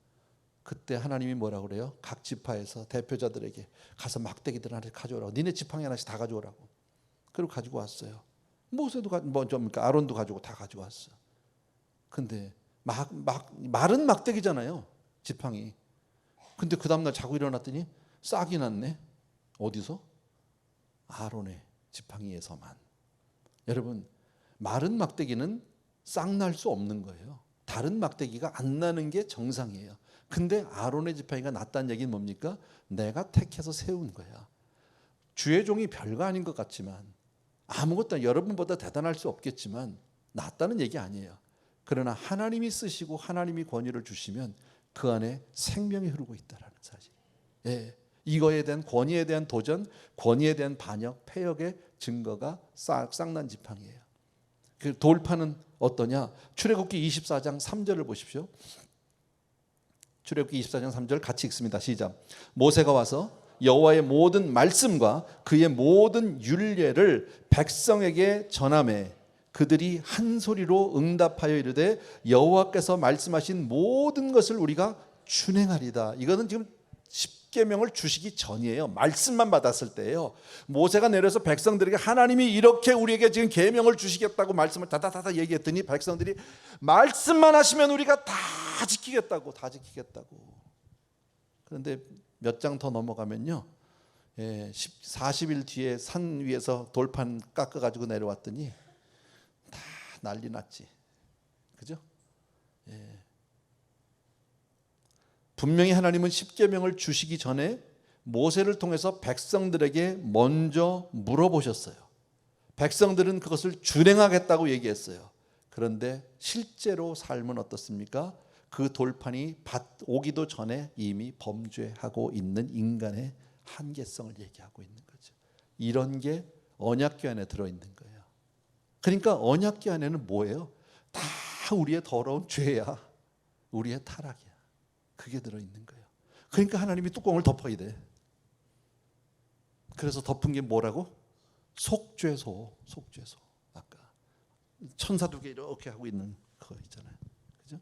그때 하나님이 뭐라 그래요? 각 지파에서 대표자들에게 가서 막대기들 하나씩 가져오라고. 니네 지팡이 하나씩 다 가져오라고. 그리고 가지고 왔어요. 모세도 아론도 가지고 다 가져왔어. 근데 말은 막대기잖아요. 지팡이. 근데 그 다음날 자고 일어났더니 싹이 났네. 어디서? 아론의 지팡이에서만. 여러분 마른 막대기는 싹 날 수 없는 거예요. 다른 막대기가 안 나는 게 정상이에요. 근데 아론의 지팡이가 났다는 얘기는 뭡니까? 내가 택해서 세운 거야. 주의 종이 별거 아닌 것 같지만 아무것도 여러분보다 대단할 수 없겠지만 낫다는 얘기 아니에요. 그러나 하나님이 쓰시고 하나님이 권위를 주시면 그 안에 생명이 흐르고 있다는 사실. 예, 이거에 대한 권위에 대한 도전, 권위에 대한 반역, 패역의 증거가 쌍난 지팡이에요. 그 돌파는 어떠냐? 출애굽기 24장 3절을 보십시오. 출애굽기 24장 3절 같이 읽습니다. 시작. 모세가 와서 여호와의 모든 말씀과 그의 모든 율례를 백성에게 전하매 그들이 한 소리로 응답하여 이르되 여호와께서 말씀하신 모든 것을 우리가 준행하리다. 이거는 지금 십계명을 주시기 전이에요. 말씀만 받았을 때예요. 모세가 내려서 백성들에게 하나님이 이렇게 우리에게 지금 계명을 주시겠다고 말씀을 다다다다 얘기했더니 백성들이 말씀만 하시면 우리가 다 지키겠다고. 그런데 몇 장 더 넘어가면요. 40일 뒤에 산 위에서 돌판 깎아가지고 내려왔더니 난리 났지. 그죠? 분명히 하나님은 십계명을 주시기 전에 모세를 통해서 백성들에게 먼저 물어보셨어요. 백성들은 그것을 준행하겠다고 얘기했어요. 그런데 실제로 삶은 어떻습니까? 그 돌판이 오기도 전에 이미 범죄하고 있는 인간의 한계성을 얘기하고 있는 거죠. 이런 게 언약궤 안에 들어있는 거예요. 그러니까 언약궤 안에는 뭐예요? 다 우리의 더러운 죄야. 우리의 타락이야. 그게 들어있는 거예요. 그러니까 하나님이 뚜껑을 덮어야 돼. 그래서 덮은 게 뭐라고? 속죄소. 아까 천사 두 개 이렇게 하고 있는 그거 있잖아요. 그죠?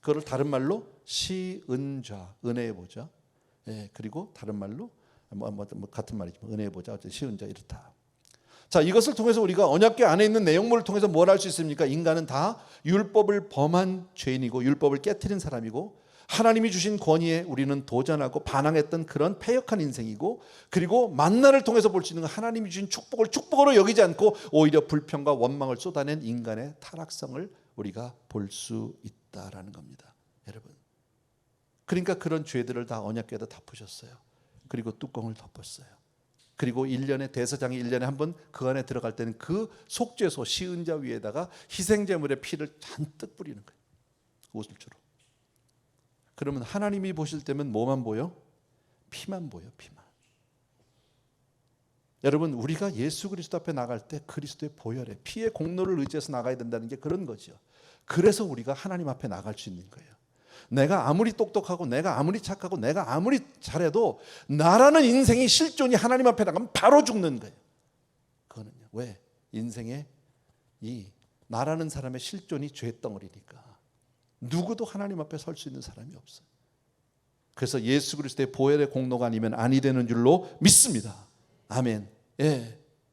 그거를 다른 말로 시은좌, 은혜의 보좌. 그리고 다른 말로 같은 말이지만 은혜의 보좌, 어쨌든 시은좌 이렇다. 자, 이것을 통해서 우리가 언약궤 안에 있는 내용물을 통해서 뭘 할 수 있습니까? 인간은 다 율법을 범한 죄인이고 율법을 깨트린 사람이고 하나님이 주신 권위에 우리는 도전하고 반항했던 그런 패역한 인생이고, 그리고 만나를 통해서 볼 수 있는 하나님이 주신 축복을 축복으로 여기지 않고 오히려 불평과 원망을 쏟아낸 인간의 타락성을 우리가 볼 수 있다라는 겁니다, 여러분. 그러니까 그런 죄들을 다 언약궤에다 덮으셨어요. 그리고 뚜껑을 덮었어요. 그리고 1년에 대제사장이 1년에 한 번 그 안에 들어갈 때는 그 속죄소 시은자 위에다가 희생제물의 피를 잔뜩 뿌리는 거예요, 우슬주로. 그러면 하나님이 보실 때면 뭐만 보여? 피만 보여, 피만. 여러분, 우리가 예수 그리스도 앞에 나갈 때 그리스도의 보혈에 피의 공로를 의지해서 나가야 된다는 게 그런 거죠. 그래서 우리가 하나님 앞에 나갈 수 있는 거예요. 내가 아무리 똑똑하고 내가 아무리 착하고 내가 아무리 잘해도 나라는 인생이 실존이 하나님 앞에 나가면 바로 죽는 거예요. 그거는요. 왜? 인생에 이 나라는 사람의 실존이 죄덩어리니까. 누구도 하나님 앞에 설 수 있는 사람이 없어요. 그래서 예수 그리스도의 보혈의 공로가 아니면 아니 되는 줄로 믿습니다. 아멘.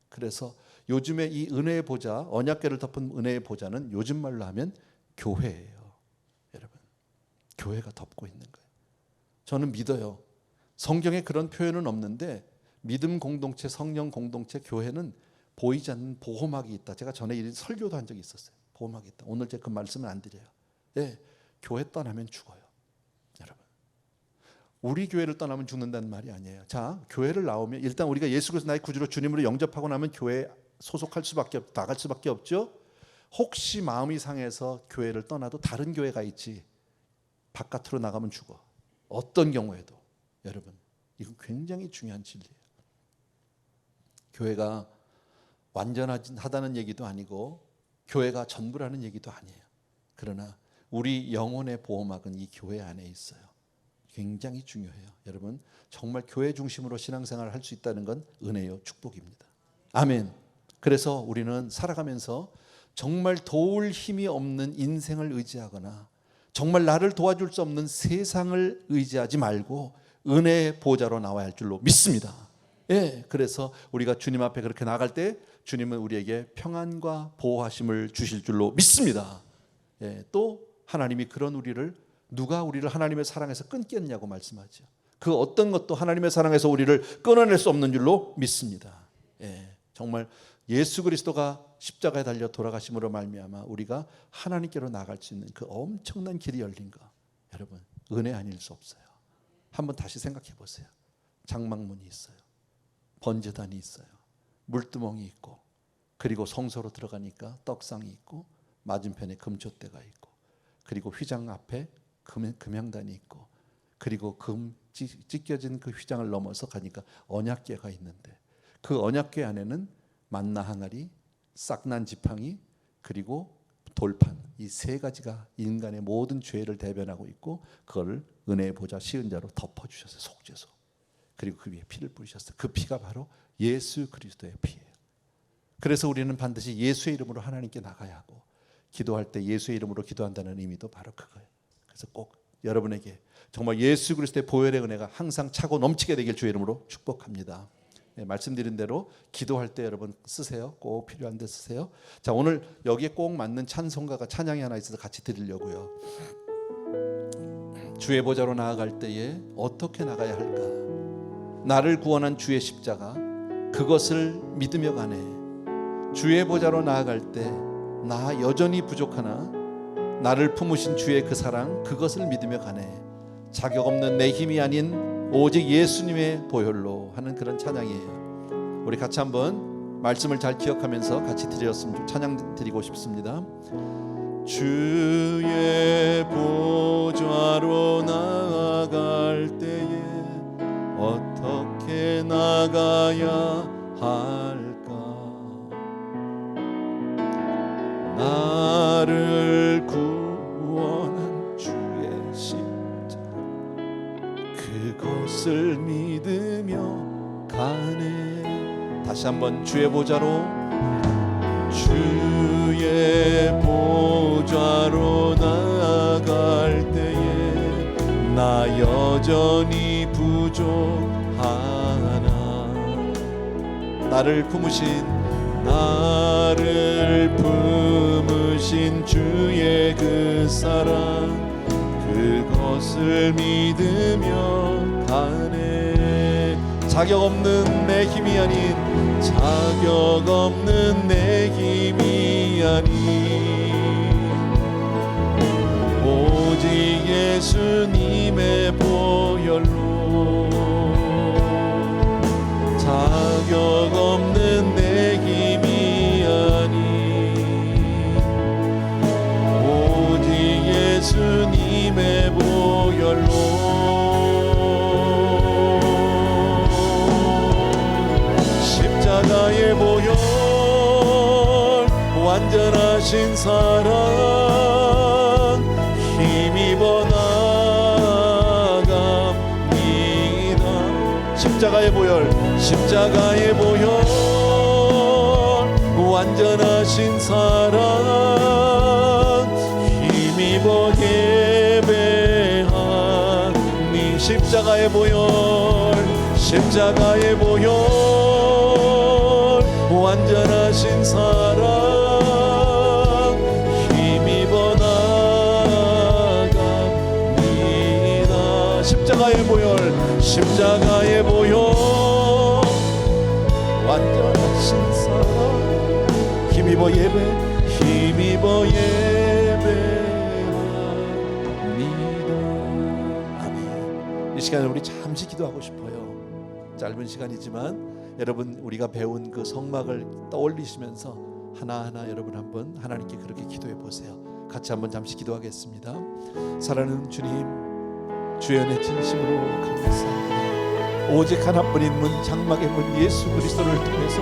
그래서 요즘에 이 은혜의 보좌, 언약궤를 덮은 은혜의 보좌는 요즘 말로 하면 교회예요. 여러분, 교회가 덮고 있는 거예요. 저는 믿어요. 성경에 그런 표현은 없는데 믿음 공동체, 성령 공동체, 교회는 보이지 않는 보호막이 있다. 제가 전에 이런 설교도 한 적이 있었어요. 보호막이 있다. 오늘 제가 그 말씀을 안 드려요. 교회 떠나면 죽어요, 여러분. 우리 교회를 떠나면 죽는다는 말이 아니에요. 자, 교회를 나오면 일단 우리가 예수 그리스도 나의 구주로 주님으로 영접하고 나면 교회에 소속할 수밖에 나갈 수밖에 없죠. 혹시 마음이 상해서 교회를 떠나도 다른 교회가 있지, 바깥으로 나가면 죽어. 어떤 경우에도. 여러분, 이건 굉장히 중요한 진리예요. 교회가 완전하다는 얘기도 아니고 교회가 전부라는 얘기도 아니에요. 그러나 우리 영혼의 보호막은 이 교회 안에 있어요. 굉장히 중요해요. 여러분, 정말 교회 중심으로 신앙생활을 할 수 있다는 건 은혜요, 축복입니다. 아멘. 그래서 우리는 살아가면서 정말 도울 힘이 없는 인생을 의지하거나 정말 나를 도와줄 수 없는 세상을 의지하지 말고 은혜의 보좌로 나와야 할 줄로 믿습니다. 그래서 우리가 주님 앞에 그렇게 나갈 때 주님은 우리에게 평안과 보호하심을 주실 줄로 믿습니다. 또 하나님이 그런 누가 우리를 하나님의 사랑에서 끊겠냐고 말씀하죠. 그 어떤 것도 하나님의 사랑에서 우리를 끊어낼 수 없는 줄로 믿습니다. 정말 예수 그리스도가 십자가에 달려 돌아가심으로 말미암아 우리가 하나님께로 나갈 수 있는 그 엄청난 길이 열린 거, 여러분, 은혜 아닐 수 없어요. 한번 다시 생각해 보세요. 장막문이 있어요. 번제단이 있어요. 물두멍이 있고, 그리고 성소로 들어가니까 떡상이 있고, 맞은편에 금촛대가 있고, 그리고 휘장 앞에 금향단이 있고, 그리고 금 찢겨진 그 휘장을 넘어서 가니까 언약궤가 있는데, 그 언약궤 안에는 만나 항아리, 싹난 지팡이, 그리고 돌판, 이 세 가지가 인간의 모든 죄를 대변하고 있고, 그걸 은혜의 보좌 시은자로 덮어주셨어요. 속죄소. 그리고 그 위에 피를 뿌리셨어요. 그 피가 바로 예수 그리스도의 피예요. 그래서 우리는 반드시 예수의 이름으로 하나님께 나가야 하고, 기도할 때 예수의 이름으로 기도한다는 의미도 바로 그거예요. 그래서 꼭 여러분에게 정말 예수 그리스도의 보혈의 은혜가 항상 차고 넘치게 되길 주의 이름으로 축복합니다. 말씀드린 대로 기도할 때 여러분 쓰세요. 꼭 필요한 데 쓰세요. 자, 오늘 여기에 꼭 맞는 찬송가가 찬양이 하나 있어서 같이 드리려고요. 주의 보좌로 나아갈 때에 어떻게 나가야 할까? 나를 구원한 주의 십자가, 그것을 믿으며 가네. 주의 보좌로 나아갈 때 나 여전히 부족하나 나를 품으신 주의 그 사랑, 그것을 믿으며 가네. 자격 없는 내 힘이 아닌 오직 예수님의 보혈로 하는 그런 찬양이에요. 우리 같이 한번 말씀을 잘 기억하면서 같이 드렸으면 찬양 드리고 싶습니다. 주의 보좌로 나아갈 때에 어떻게 나가야 할까? 나를 구원한 주의 십자가, 그것을 믿으며 가네. 다시 한번 주의 보좌로, 주의 보좌로 나아갈 때에 나 여전히 부족하나. 나를 품으신 주의 그 사랑, 그것을 믿으며 가네. 자격 없는 내 힘이 아닌, 자격 없는 내 힘이 아닌 오직 예수님의 보혈로, 자격 없는 내 힘이 아닌 오직 예수님의 보혈로, 십자가의 보혈, 완전하신 사랑, 힘입어 나갑니다. 십자가의 보혈, 십자가의 보혈, 완전하신 사랑, 힘입어 예배하니. 십자가의 보혈, 십자가의 보혈, 완전하신 사랑, 힘입어 나갑니다. 십자가의 보혈, 십자가의 보혈, 완전하신 사랑, 힘입어 예배합니다. 아멘. 이 시간에 우리 잠시 기도하고 싶어요. 짧은 시간이지만 여러분, 우리가 배운 그 성막을 떠올리시면서 하나하나 여러분 한번 하나님께 그렇게 기도해 보세요. 같이 한번 잠시 기도하겠습니다. 사랑하는 주님, 주의 은혜 진심으로 감사합니다. 오직 하나뿐인 문, 장막의 문 예수 그리스도를 통해서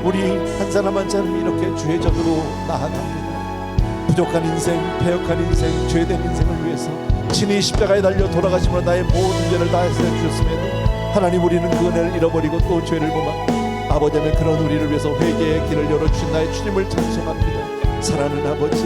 우리 한 사람 한 사람이 이렇게 주의 전으로 나아갑니다. 부족한 인생, 패역한 인생, 죄된 인생을 위해서 친히 십자가에 달려 돌아가심으로 나의 모든 죄를 다 해서 주셨음에도 하나님, 우리는 그 은혜를 잃어버리고 또 죄를 범하고 아버지의 그런 우리를 위해서 회개의 길을 열어주신 나의 주님을 찬송합니다. 사랑하는 아버지,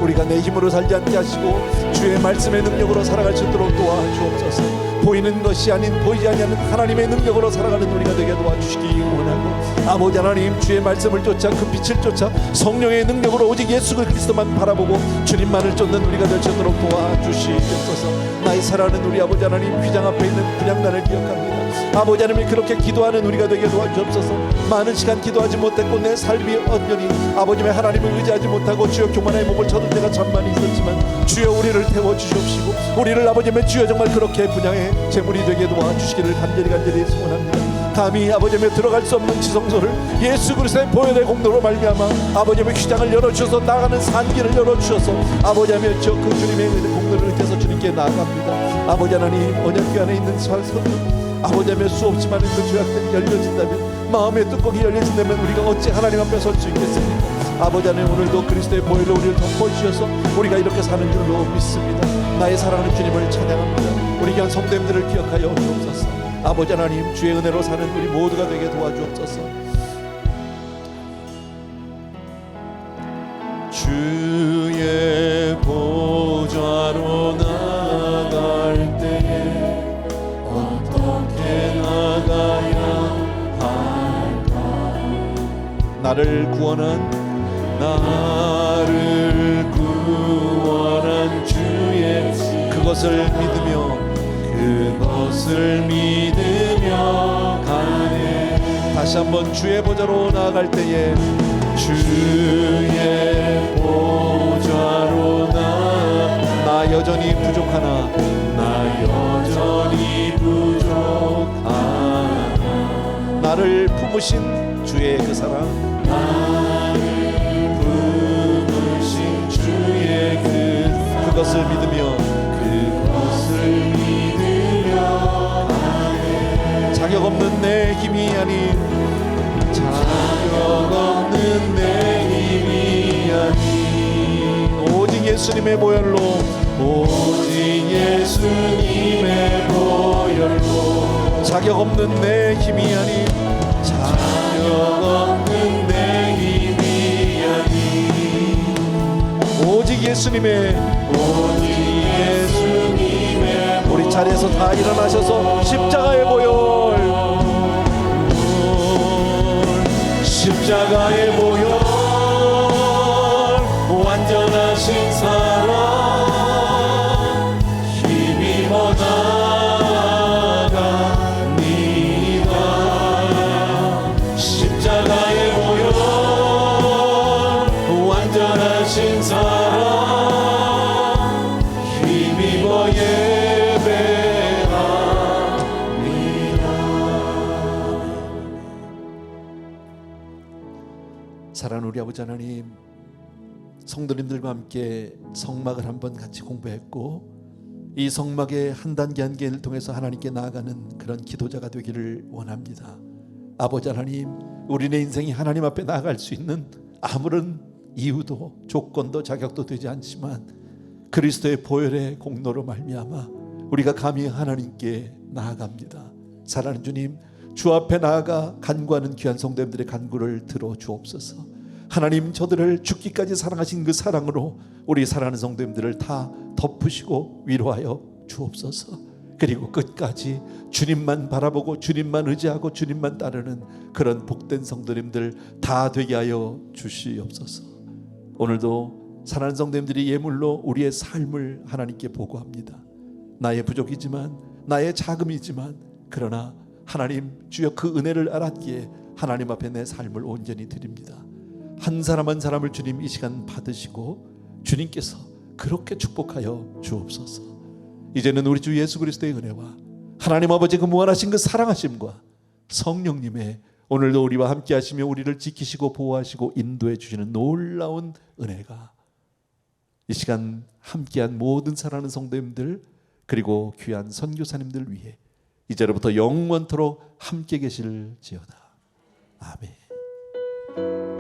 우리가 내 힘으로 살지 않게 하시고 주의 말씀의 능력으로 살아갈 수 있도록 도와주옵소서. 보이는 것이 아닌, 보이지 않는 하나님의 능력으로 살아가는 우리가 되게 도와주시기 원하고, 아버지 하나님, 주의 말씀을 쫓아 그 빛을 쫓아 성령의 능력으로 오직 예수 그리스도만 바라보고 주님만을 쫓는 우리가 될 수 있도록 도와주시옵소서. 나의 사랑하는 우리 아버지 하나님, 휘장 앞에 있는 분향단을 기억합니다. 아버지 하나님이 그렇게 기도하는 우리가 되게 도와주옵소서. 많은 시간 기도하지 못했고 내 삶이 언연히 아버지의 하나님을 의지하지 못하고 주여 교만의 몸을 쳐들 때가 참 많이 있었지만 주여 우리를 태워주시옵시고 우리를 아버지의 주여 정말 그렇게 분향의 제물이 되게 도와주시기를 간절히 소원합니다. 감히 아버지의 들어갈 수 없는 지성소를 예수 그리스도의 보혈의 공로로 말미암아 아버지의 휘장을 열어주셔서 나가는 산길을 열어주셔서 아버지의 그 주님의 공로를 의해서 주님께 나아갑니다. 아버지 하나님, 언약궤 안에 있는 살선은 아버지의 수없이 많은 그 죄악들이 열려진다면, 마음의 뚜껑이 열려진다면 우리가 어찌 하나님 앞에 설 수 있겠습니까? 아버지 하나님, 오늘도 그리스도의 보혈로 우리를 덮어주셔서 우리가 이렇게 사는 줄로 믿습니다. 나의 사랑하는 주님을 찬양합니다. 우리 귀한 성도님들을 기억하여 주옵소서. 아버지 하나님, 주의 은혜로 사는 우리 모두가 되게 도와주옵소서. 주의 보좌로 나아갈 때에 어떻게 나가야 할까? 나를 구원한 주의 그것을 믿으며 가네. 다시 한번 주의 보좌로 나아갈 때에 주의 부족하나 나 여전히 부족하나. 나를 품으신 주의 그 사랑, 나를 품으신 주의 그것을 믿으며 자격 없는 내 힘이 아닌, 자격 없는 내 힘이 아닌 오직 예수님의 보혈로, 오직 예수님의 보혈로. 자격 없는 내 힘이 아닌, 자격 없는 내 힘이 아닌 오직 예수님의, 오직 예수님의. 우리 자리에서 다 일어나셔서 십자가의 보혈, 십자가의 보혈, 완전하신 사랑 힘입어 나갑니다. 십자가의 보혈, 완전하신 사랑 힘입어 사랑하는 우리 아버지 하나님, 성도님들과 함께 성막을 한번 같이 공부했고, 이 성막의 한 단계 한 개를 통해서 하나님께 나아가는 그런 기도자가 되기를 원합니다. 아버지 하나님, 우리네 인생이 하나님 앞에 나아갈 수 있는 아무런 이유도 조건도 자격도 되지 않지만 그리스도의 보혈의 공로로 말미암아 우리가 감히 하나님께 나아갑니다. 사랑하는 주님, 주 앞에 나아가 간구하는 귀한 성도님들의 간구를 들어 주옵소서. 하나님, 저들을 죽기까지 사랑하신 그 사랑으로 우리 사랑하는 성도님들을 다 덮으시고 위로하여 주옵소서. 그리고 끝까지 주님만 바라보고 주님만 의지하고 주님만 따르는 그런 복된 성도님들 다 되게 하여 주시옵소서. 오늘도 사랑하는 성도님들이 예물로 우리의 삶을 하나님께 보고합니다. 나의 부족이지만, 나의 자금이지만, 그러나 하나님 주여 그 은혜를 알았기에 하나님 앞에 내 삶을 온전히 드립니다. 한 사람 한 사람을 주님 이 시간 받으시고 주님께서 그렇게 축복하여 주옵소서. 이제는 우리 주 예수 그리스도의 은혜와 하나님 아버지 그 무한하신 그 사랑하심과 성령님의 오늘도 우리와 함께 하시며 우리를 지키시고 보호하시고 인도해 주시는 놀라운 은혜가 이 시간 함께한 모든 사랑하는 성도님들, 그리고 귀한 선교사님들 위해 이제로부터 영원토록 함께 계실지어다. 아멘.